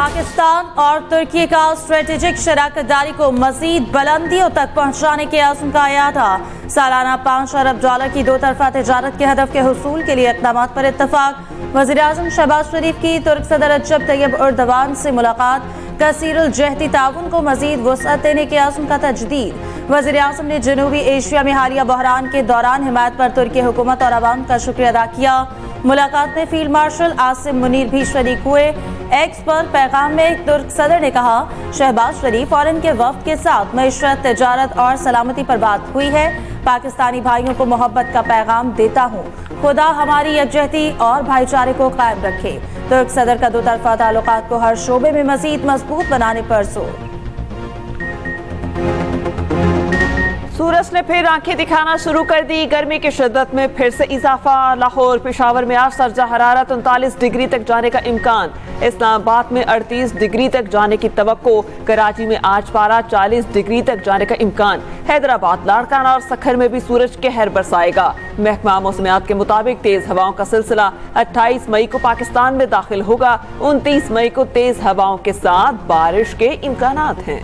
पाकिस्तान और तुर्की का स्ट्रेटेजिक शराकतदारी को मजीद बुलंदियों तक पहुंचाने के आज़म का अयादा। सालाना $5 अरब की दो तरफा तजारत के हदफ के हुसूल के लिए इक़दाम पर इत्तफाक। वज़ीर-ए-आज़म शहबाज शरीफ की तुर्क सदर रजब तैयब एर्दोगान से मुलाकात। कसीरुल जहदी ताउन को मजीद वुसअत देने के आज़म का तजदीद। वज़ीर-ए-आज़म ने जनूबी एशिया में हालिया बहरान के दौरान हिमायत पर तुर्की हुकूमत और अवाम का शुक्रिया अदा किया। मुलाकात में फील्ड मार्शल आसिम मुनीर भी शरीक हुए। एक्स पर पैगाम में तुर्क सदर ने कहा, शहबाज शरीफ और इनके वफ्द के साथ मईशत, तजारत और सलामती पर बात हुई है। पाकिस्तानी भाइयों को मोहब्बत का पैगाम देता हूँ। खुदा हमारी यकजहती और भाईचारे को कायम रखे। तुर्क सदर का दो तरफा ताल्लुकात को हर शोबे में मजीद मजबूत बनाने पर जोर। सूरज ने फिर आंखें दिखाना शुरू कर दी। गर्मी की शिद्दत में फिर से इजाफा। लाहौर, पेशावर में आज दर्जा हरारत 39 डिग्री तक जाने का इम्कान। इस्लामाबाद में 38 डिग्री तक जाने की तवक्को। कराची में आज पारा 40 डिग्री तक जाने का इम्कान। हैदराबाद, लाड़काना और सखर में भी सूरज कहर बरसाएगा। महकमा मौसमियात के मुताबिक तेज हवाओं का सिलसिला 28 मई को पाकिस्तान में दाखिल होगा। 29 मई को तेज हवाओं के साथ बारिश के इम्कानात हैं।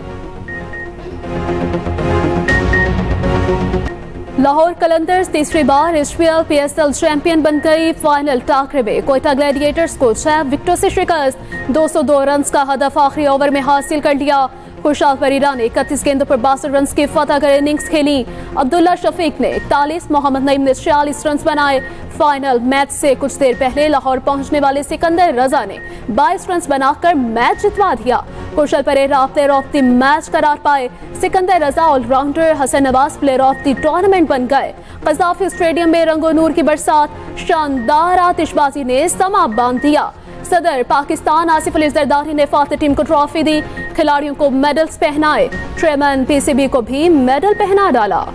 लाहौर कलंदर्स तीसरी बार HPL PSL चैंपियन बन गई। फाइनल टाकरे में कोयटा ग्लैडिएटर्स को 6 विकेटों से शिकस्त। 202 रन का हदफ आखिरी ओवर में हासिल कर लिया। खुशहाल परीरा ने 31 गेंदों पर 62 रन की फतह कर इनिंग्स खेली। अब्दुल्ला शफीक ने 41, मोहम्मद नईम ने 46 रन बनाए। फाइनल मैच से कुछ देर पहले लाहौर पहुंचने वाले सिकंदर रजा ने 22 रन बनाकर मैच जितवा दिया। Kusal Perera player of the match करार पाए। Sikandar Raza allrounder, Hasan Nawaz player of the tournament बन गए। कज़ाफी स्टेडियम में रंगो नूर की बरसात, शानदार आतिशबाजी ने समा बांध दिया। सदर पाकिस्तान आसिफ अली जरदारी ने फातह टीम को ट्रॉफी दी। खिलाड़ियों को मेडल्स पहनाए। चेयरमैन PCB को भी मेडल पहना डाला।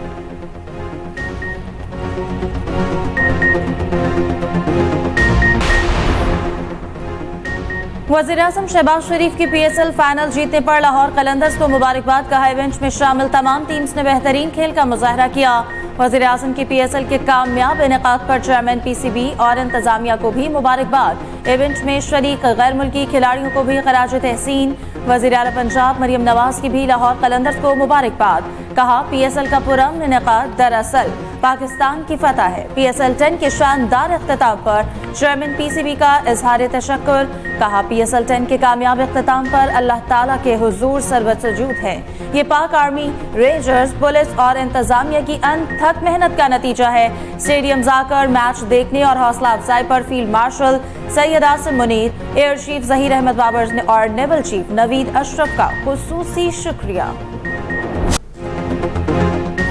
वज़ीर-ए-आज़म शहबाज शरीफ की PSL फाइनल जीतने पर लाहौर कलंदर्स को मुबारकबाद। कहा, इवेंट में शामिल तमाम टीम्स ने बेहतरीन खेल का मुजाहरा किया। वज़ीर-ए-आज़म की PSL के कामयाब इनेकाद पर चेयरमैन PCB और इंतजामिया को भी मुबारकबाद। इवेंट में शरीक गैर मुल्की खिलाड़ियों को भी खराज तहसीन। वज़ीर आला पंजाब मरियम नवाज की भी लाहौर कलंदर्स को मुबारकबाद। कहा, PSL का पुरअमन इनेकाद दरअसल पाकिस्तान की फतह है। PSL 10 के शानदार इख्तिताम पर चेयरमैन PCB का इजहार तशक्कुर। कहा, PSL 10 के कामयाब इख्तिताम पर अल्लाह ताला के हुजूर सर्वत सजूद है। ये पाक आर्मी, रेंजर्स, पुलिस और इंतजामिया की अनथक मेहनत का नतीजा है। स्टेडियम जाकर मैच देखने और हौसला अफजाई पर field marshal Syed Asim Munir, air chief Zaheer Ahmed Babar और नेवल चीफ नवीद अशरफ का खुसूसी शुक्रिया।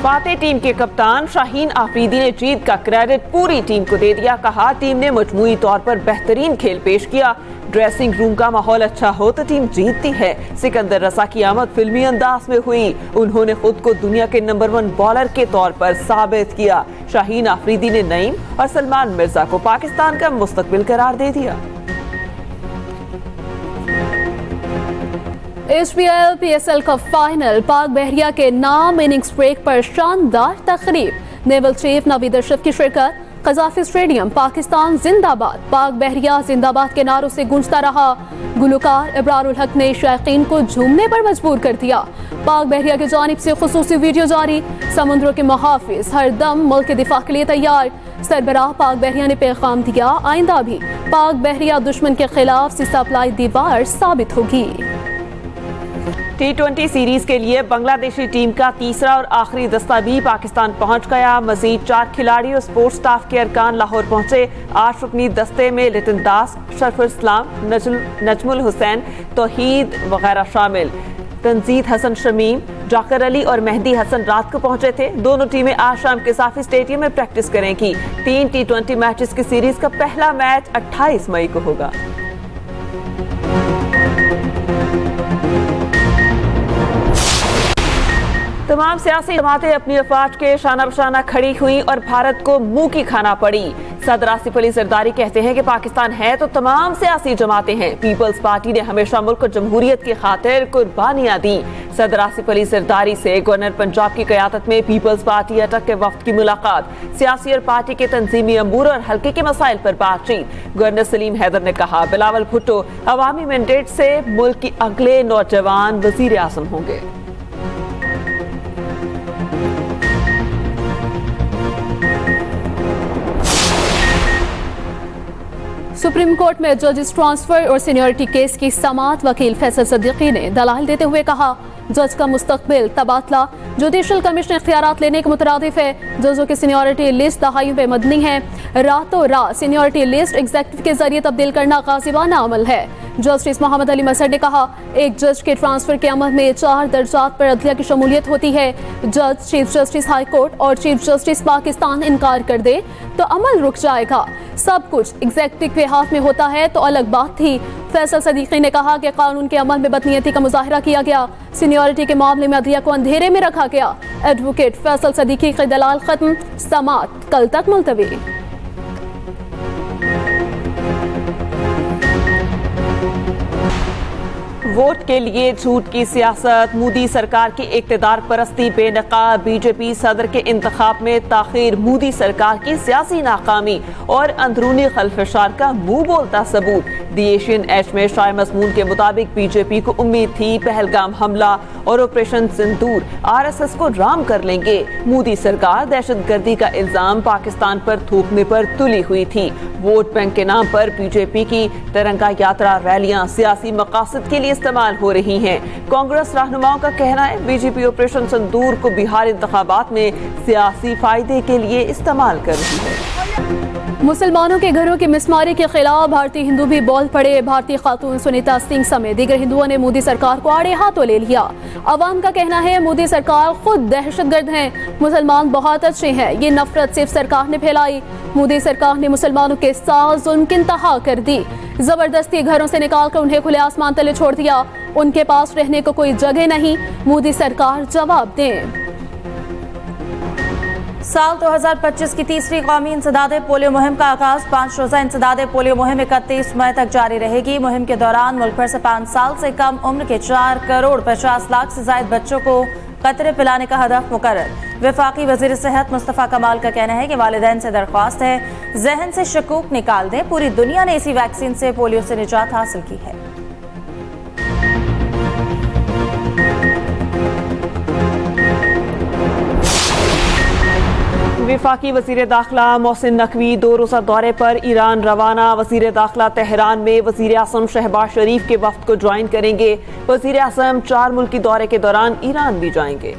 फातेह टीम के कप्तान शाहीन आफरीदी ने जीत का क्रेडिट पूरी टीम को दे दिया। कहा, टीम ने मजमूई तौर पर बेहतरीन खेल पेश किया। ड्रेसिंग रूम का माहौल अच्छा हो तो टीम जीतती है। सिकंदर रजा की आमद फिल्मी अंदाज में हुई। उन्होंने खुद को दुनिया के नंबर 1 बॉलर के तौर पर साबित किया। शाहीन आफरीदी ने नईम और सलमान मिर्जा को पाकिस्तान का मुस्तकबिल करार दे दिया। HPL PSL का फाइनल पाक बहरिया के नाम इनिंग्स ब्रेक पर शानदार तकरीब। नेवल चीफ नवीद अशरफ की शिरकत। कज़ाफी स्टेडियम पाकिस्तान जिंदाबाद, पाक बहरिया जिंदाबाद के नारों से गूंजता रहा। गुलकार इब्रारुल हक ने शायकीन को झूमने पर मजबूर कर दिया। पाक बहरिया की जानिब से खुसूसी वीडियो जारी। समुद्रों के मुहाफिज हर दम मुल्क के दिफा के लिए तैयार। सरबराह पाक बहरिया ने पैगाम दिया, आइंदा भी पाक बहरिया दुश्मन के खिलाफ सी सप्लाई दीवार साबित होगी। T20 सीरीज के लिए बांग्लादेशी टीम का तीसरा और आखिरी दस्ता भी पाकिस्तान पहुंच गया। मजीद 4 खिलाड़ी और स्पोर्ट्स स्टाफ के अरकान लाहौर पहुंचे। 8 रुकनी दस्ते में लिटिन दास, शरफुल इस्लाम, नजमुल हुसैन, तौहीद वगैरह शामिल। तंजीद हसन शमीम, जाकिर अली और मेहदी हसन रात को पहुंचे थे। दोनों टीमें आज शाम कज़ाफी स्टेडियम में प्रैक्टिस करेंगी। 3 T20 मैचेस की सीरीज का पहला मैच 28 मई को होगा। तमाम सियासी जमातें अपनी अफवाज के शाना बशाना खड़ी हुई और भारत को मुंह की खाना पड़ी। सदर आसिफ अली जरदारी कहते हैं कि पाकिस्तान है तो तमाम सियासी जमातें हैं। पीपल्स पार्टी ने हमेशा मुल्क को जमहूरियत की खातिर कुर्बानियां दी। सदर आसिफ अली जरदारी से गवर्नर पंजाब की क़यादत में पीपल्स पार्टी अटक के वफ्द की मुलाकात, सियासी और पार्टी के तंजीमी अमूर और हल्के के मसाइल पर बातचीत। गवर्नर सलीम हैदर ने कहा, बिलावल भुट्टो अवामी मैंडेट से मुल्क के अगले नौजवान वजीर आज़म होंगे। सुप्रीम कोर्ट में जजेस ट्रांसफर और सीनियरिटी केस की समाअत वकील फैसल सदीकी ने दलाइल देते हुए कहा, जज का मुस्तकबिल तबादला जुडिशल कमीशन इख्तियारात लेने के मुतरादिफ है। जजों की सीनियरिटी लिस्ट दहाइयों पे मबनी है। रातों रात सीनियरिटी लिस्ट एग्जीक्यूटिव के जरिए तब्दील करना गाजिबाना अमल है। जस्टिस मोहम्मद अली मसर ने कहा, एक जज के ट्रांसफर के अमल में 4 दर्जात पर अदलिया की शमूलियत होती है। जज, चीफ जस्टिस हाई कोर्ट और चीफ जस्टिस पाकिस्तान इनकार कर दे तो अमल रुक जाएगा। सब कुछ एग्जीक्यूटिव के हाथ में होता है तो अलग बात थी। फैसल सदीकी ने कहा कि कानून के अमल में बदनीयती का मुजाहरा किया गया। सीनियरिटी के मामले में अदलिया को अंधेरे में रखा गया। एडवोकेट फैसल सदीकी की दलाल खत्म, समाअत कल तक मुलतवी। वोट के लिए झूठ की सियासत, मोदी सरकार की इक्तदार परस्ती, बेनकाब बीजेपी सदर के इंतखाब में ताखीर, मोदी सरकार की सियासी नाकामी और अंदरूनी खलफशार का मुंह बोलता सबूत। दी एशियन एज में शाह मजमून के मुताबिक बीजेपी को उम्मीद थी पहलगाम हमला और ऑपरेशन सिंदूर RSS को राम कर लेंगे। मोदी सरकार दहशतगर्दी का इल्जाम पाकिस्तान पर थोपने पर तुली हुई थी। वोट बैंक के नाम पर बीजेपी की तिरंगा यात्रा रैलियां सियासी मकासद के लिए इस्तेमाल हो रही हैं। कांग्रेस रहनुमाओं का कहना है बीजेपी ऑपरेशन सिंदूर को बिहार इंतखाबात में सियासी फायदे के लिए इस्तेमाल कर रही है। मुसलमानों के घरों की मिसमारी के खिलाफ भारतीय हिंदू भी बोल पड़े। भारतीय खातून सुनीता सिंह समेत दीगर हिंदुओं ने मोदी सरकार को आड़े हाथों ले लिया। अवाम का कहना है मोदी सरकार खुद दहशतगर्द है, मुसलमान बहुत अच्छे हैं। ये नफरत सिर्फ सरकार ने फैलाई। मोदी सरकार ने मुसलमानों के साथ जुल्म की इंतहा कर दी। जबरदस्ती घरों से निकालकर उन्हें खुले आसमान तले छोड़ दिया। उनके पास रहने को कोई जगह नहीं। मोदी सरकार जवाब दें। साल 2025 की तीसरी कौमी इंसदादे पोलियो मुहिम का आगाज। 5 रोजा इंसदादे पोलियो मुहिम 31 मई तक जारी रहेगी। मुहिम के दौरान मुल्क भर से 5 साल से कम उम्र के 4,50,00,000 से ज्यादा बच्चों को कतरे पिलाने का हदफ मुकर्रर। वफाकी वजीर सेहत मुस्तफ़ा कमाल का कहना है कि वालिदैन से दरख्वास्त है जहन से शकूक निकाल दें। पूरी दुनिया ने इसी वैक्सीन से पोलियो से निजात हासिल की है। वफाकी वजीर दाखिला मोहसिन नकवी 2 रोजा दौरे पर ईरान रवाना। वजीर दाखिला तेहरान में वजीर आज़म शहबाज शरीफ के वफ्द को ज्वाइन करेंगे। वजीर आज़म 4 मुल्की दौरे के दौरान ईरान भी जाएंगे।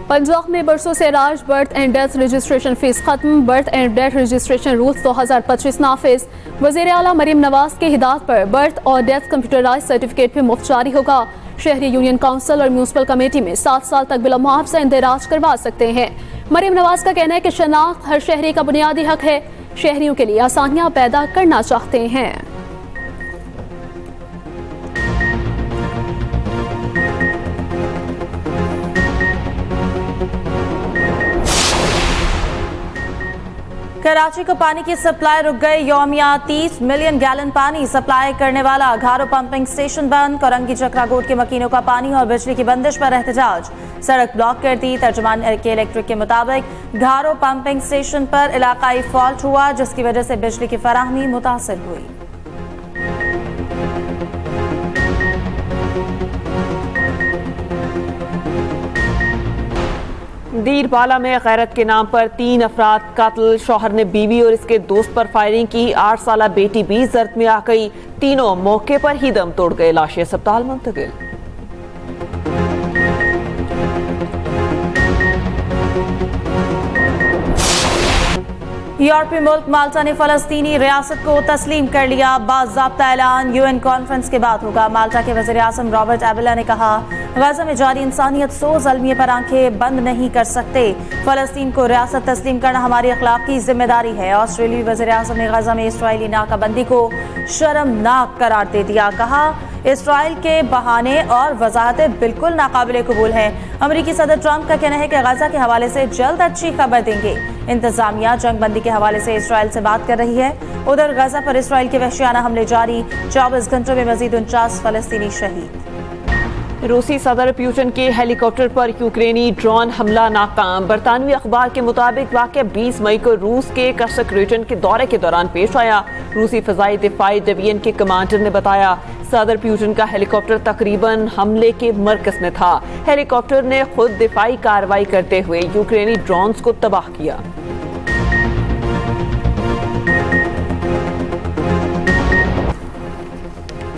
पंजाब में बरसों से राज birth and death registration fees खत्म। Birth and death registration rules 2025 नाफिज। वज़ीर आला मरीम नवाज की हिदायत पर बर्थ और डेथ कंप्यूटराइज सर्टिफिकेट भी मुफ्त जारी होगा। शहरी यूनियन काउंसिल और म्यूनसिपल कमेटी में 7 साल तक बिला मुआवजा इंदराज करवा सकते हैं। मरीम नवाज का कहना है कि शनाख्त हर शहरी का बुनियादी हक है। शहरियों के लिए आसानियां पैदा करना चाहते हैं। कराची को पानी की सप्लाई रुक गई। यौमिया 30 मिलियन गैलन पानी सप्लाई करने वाला घारो पंपिंग स्टेशन बंद। कोरंगी चक्रागोट के मकीनों का पानी और बिजली की बंदिश पर एहतजाज। सड़क ब्लॉक कर दी। तर्जुमान के इलेक्ट्रिक के मुताबिक घारो पंपिंग स्टेशन पर इलाकाई फॉल्ट हुआ जिसकी वजह से बिजली की फराहमी मुतासिर हुई। दीरबाला में गैरत के नाम पर 3 अफराद कत्ल। शौहर ने बीवी और इसके दोस्त पर फायरिंग की। 8 साला बेटी भी जर्द में आ गई। तीनों मौके पर ही दम तोड़ गए। लाशें अस्पताल मुंतकिल। यूरोपीय मुल्क माल्टा ने फलस्तीनी रियासत को तस्लीम कर लिया। बाज़ाब्ता ऐलान UN कॉन्फ्रेंस के बाद होगा। माल्टा के वज़ीर आज़म रॉबर्ट एबेला ने कहा, गज़ा में जारी इंसानियत सोज़ अलमिये पर आंखें बंद नहीं कर सकते। फलस्तीन को रियासत तस्लीम करना हमारी अखलाकी जिम्मेदारी है। ऑस्ट्रेलियाई वज़ीर आज़म ने गज़ा में इस्राईली नाकाबंदी को शर्मनाक करार दे दिया। कहा इसराइल के बहाने और वजाहतें बिल्कुल नाकाबिले कबूल हैं। अमेरिकी सदर ट्रंप का कहना है कि गजा के हवाले से जल्द अच्छी खबर देंगे। इंतजामिया जंगबंदी के हवाले से इसराइल से बात कर रही है। उधर गजा पर इसराइल के वहशियाना हमले जारी, 24 घंटों में मजीद 49 फलस्तीनी शहीद। रूसी सदर पुतिन के हेलीकॉप्टर पर यूक्रेनी ड्रोन हमला नाकाम। बरतानवी अखबार के मुताबिक वाक़या 20 मई को रूस के कर्स्क रीजन के दौरे के दौरान पेश आया। रूसी फ़ज़ाई दिफाई डिवीजन के कमांडर ने बताया, सदर पुतिन का हेलीकॉप्टर तकरीबन हमले के मरकज़ में था। हेलीकॉप्टर ने खुद दिफाई कार्रवाई करते हुए यूक्रेनी ड्रोन्स को तबाह किया।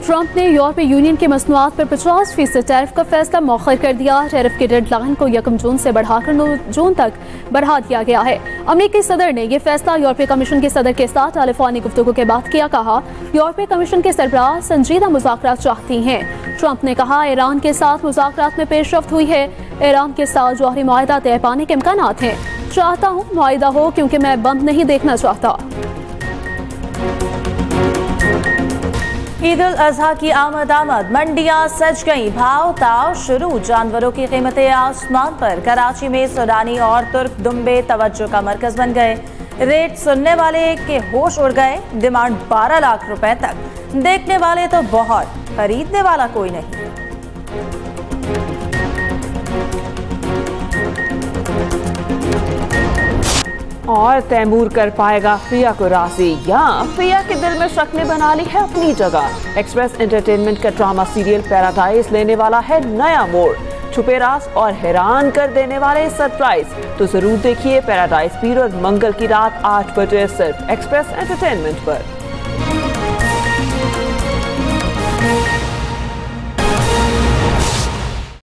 ट्रंप ने यूरोपीय यूनियन के मसनूआत पर 50% टैरिफ का फैसला मौखर कर दिया। टैरिफ की डेडलाइन को 1 जून से बढ़ाकर 9 जून तक बढ़ा दिया गया है। अमेरिकी सदर ने यह फैसला यूरोपीय कमीशन के सदर के साथ टेलीफोनी गुफ्तगू के बाद किया। कहा, यूरोपीय कमीशन के सरबराह संजीदा मुज़ाकरात चाहती हैं। ट्रंप ने कहा, ईरान के साथ मुज़ाकरात में पेशरफ्त हुई है। ईरान के साथ जौहरी मुआहदा तय पाने के इम्कानात हैं। चाहता हूँ मुआहदा हो, क्योंकि मैं बंद नहीं देखना चाहता। ईद उल अजहा की आमद मंडियां सज गईं, भाव ताव शुरू, जानवरों की कीमतें आसमान पर। कराची में सुडानी और तुर्क दुम्बे तवज्जो का मरकज बन गए। रेट सुनने वाले के होश उड़ गए। डिमांड 12 लाख रुपए तक। देखने वाले तो बहुत, खरीदने वाला कोई नहीं। और तैमूर कर पाएगा फिया को राजी, या फिया के दिल में शक ने बना ली है अपनी जगह। एक्सप्रेस एंटरटेनमेंट का ड्रामा सीरियल पैराडाइज लेने वाला है नया मोड़। छुपे राज और हैरान कर देने वाले सरप्राइज। तो जरूर देखिए पैराडाइज पीर और मंगल की रात 8 बजे सिर्फ एक्सप्रेस एंटरटेनमेंट पर।